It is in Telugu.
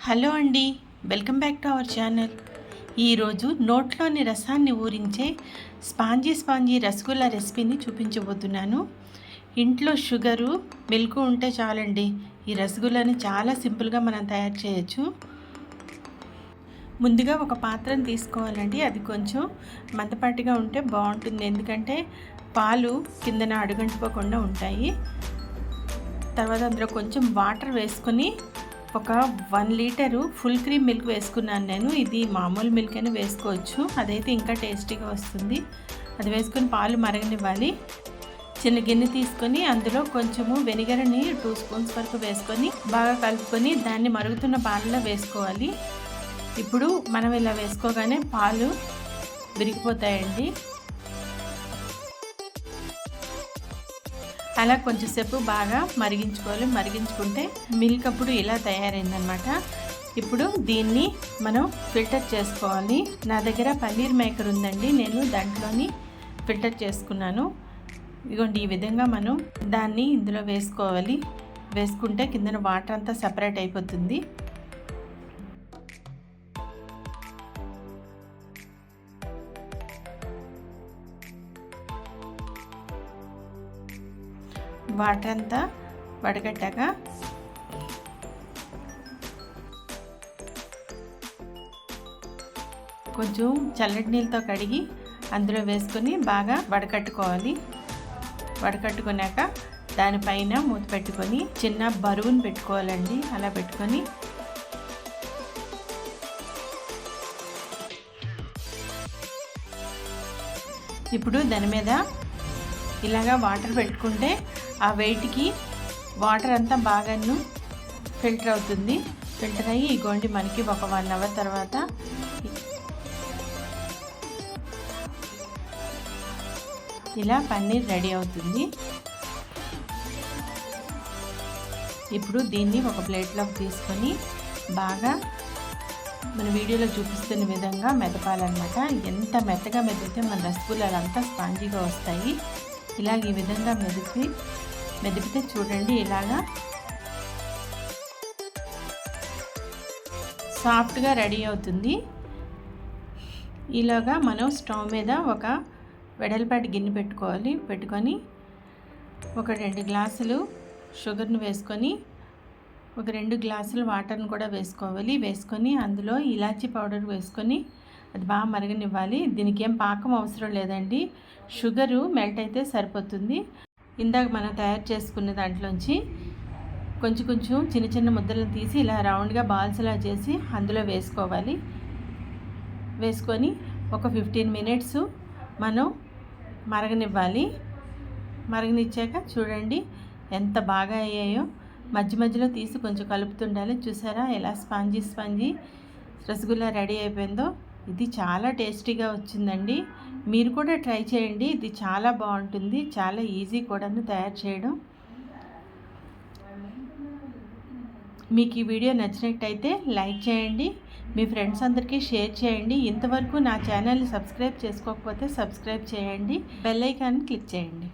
హలో అండి, welcome back to our channel. ఈరోజు నోట్లోని రసాన్ని ఊరించే స్పాంజీ రసగుల్లా రెసిపీని చూపించబోతున్నాను. ఇంట్లో షుగరు, మిల్క్ ఉంటే చాలండి, ఈ రసగుల్లాని చాలా సింపుల్గా మనం తయారు చేయొచ్చు. ముందుగా ఒక పాత్రను తీసుకోవాలండి. అది కొంచెం మందపాటిగా ఉంటే బాగుంటుంది, ఎందుకంటే పాలు కిందన అడుగంటిపోకుండా ఉంటాయి. తర్వాత అందులో కొంచెం వాటర్ వేసుకొని ఒక 1 లీటరు ఫుల్ క్రీమ్ మిల్క్ వేసుకున్నాను నేను. ఇది మామూలు మిల్క్ అయినా వేసుకోవచ్చు, అదైతే ఇంకా టేస్టీగా వస్తుంది. అది వేసుకొని పాలు మరగనివ్వాలి. చిన్న గిన్నె తీసుకొని అందులో కొంచెము వెనిగర్ని 2 స్పూన్స్ వరకు వేసుకొని బాగా కలుపుకొని దాన్ని మరుగుతున్న పాలలో వేసుకోవాలి. ఇప్పుడు మనం ఇలా వేసుకోగానే పాలు విరిగిపోతాయండి. అలా కొంచెంసేపు బాగా మరిగించుకోవాలి. మరిగించుకుంటే మిల్క్ అప్పుడు ఇలా తయారైందనమాట. ఇప్పుడు దీన్ని మనం ఫిల్టర్ చేసుకోవాలి. నా దగ్గర పన్నీర్ మేకర్ ఉందండి, నేను దాంట్లోని ఫిల్టర్ చేసుకున్నాను. ఇదిగోండి, ఈ విధంగా మనం దాన్ని ఇందులో వేసుకోవాలి. వేసుకుంటే కిందన వాటర్ అంతా సపరేట్ అయిపోతుంది. వాటర్ అంతా వడగట్టాక కొంచెం చల్లటి నీళ్ళతో కడిగి అందులో వేసుకొని బాగా వడకట్టుకోవాలి. వడకట్టుకున్నాక దానిపైన మూత పెట్టుకొని చిన్న బరువును పెట్టుకోవాలండి. అలా పెట్టుకొని ఇప్పుడు దాని మీద ఇలాగా వాటర్ పెట్టుకుంటే ఆ వెయిట్కి వాటర్ అంతా బాగాను ఫిల్టర్ అవుతుంది. ఫిల్టర్ అయ్యి ఇగోండి, మనకి ఒక 1 అవర్ తర్వాత ఇలా పన్నీర్ రెడీ అవుతుంది. ఇప్పుడు దీన్ని ఒక ప్లేట్లోకి తీసుకొని బాగా మన వీడియోలో చూపిస్తున్న విధంగా మెదపాలన్నమాట. ఎంత మెత్తగా మెదిపితే మన రసగుల్లాలు అంతా స్పాంజీగా వస్తాయి. ఇలాగ ఈ విధంగా మెదిపితే చూడండి, ఇలాగా సాఫ్ట్గా రెడీ అవుతుంది. ఈలోగా మనం స్టవ్ మీద ఒక వెడల్పాటి గిన్నె పెట్టుకొని ఒక 2 గ్లాసులు షుగర్ను వేసుకొని ఒక 2 గ్లాసులు వాటర్ని కూడా వేసుకోవాలి. వేసుకొని అందులో ఇలాచీ పౌడర్ వేసుకొని అది బాగా మరగనివ్వాలి. దీనికి ఏం పాకం అవసరం లేదండి, షుగరు మెల్ట్ అయితే సరిపోతుంది. ఇందాక మనం తయారు చేసుకున్న దాంట్లోంచి కొంచెం చిన్న ముద్దలను తీసి ఇలా రౌండ్గా బాల్స్లా చేసి అందులో వేసుకోవాలి. వేసుకొని ఒక 15 మినిట్స్ మనం మరగనివ్వాలి. మరగనిచ్చాక చూడండి ఎంత బాగా అయ్యాయో. మధ్యలో తీసి కొంచెం కలుపుతుండాలి. చూసారా ఎలా స్పాంజీ రసగుల్లా రెడీ అయిపోయిందో. ఇది చాలా టేస్టీగా వచ్చిందండి. మీరు కూడా ట్రై చేయండి, ఇది చాలా బాగుంటుంది. చాలా ఈజీ కూడాను తయారు చేయడం. మీకు ఈ వీడియో నచ్చినట్టయితే లైక్ చేయండి, మీ ఫ్రెండ్స్ అందరికీ షేర్ చేయండి. ఇంతవరకు నా ఛానల్ని సబ్స్క్రైబ్ చేసుకోకపోతే సబ్స్క్రైబ్ చేయండి, బెల్ ఐకాన్ని క్లిక్ చేయండి.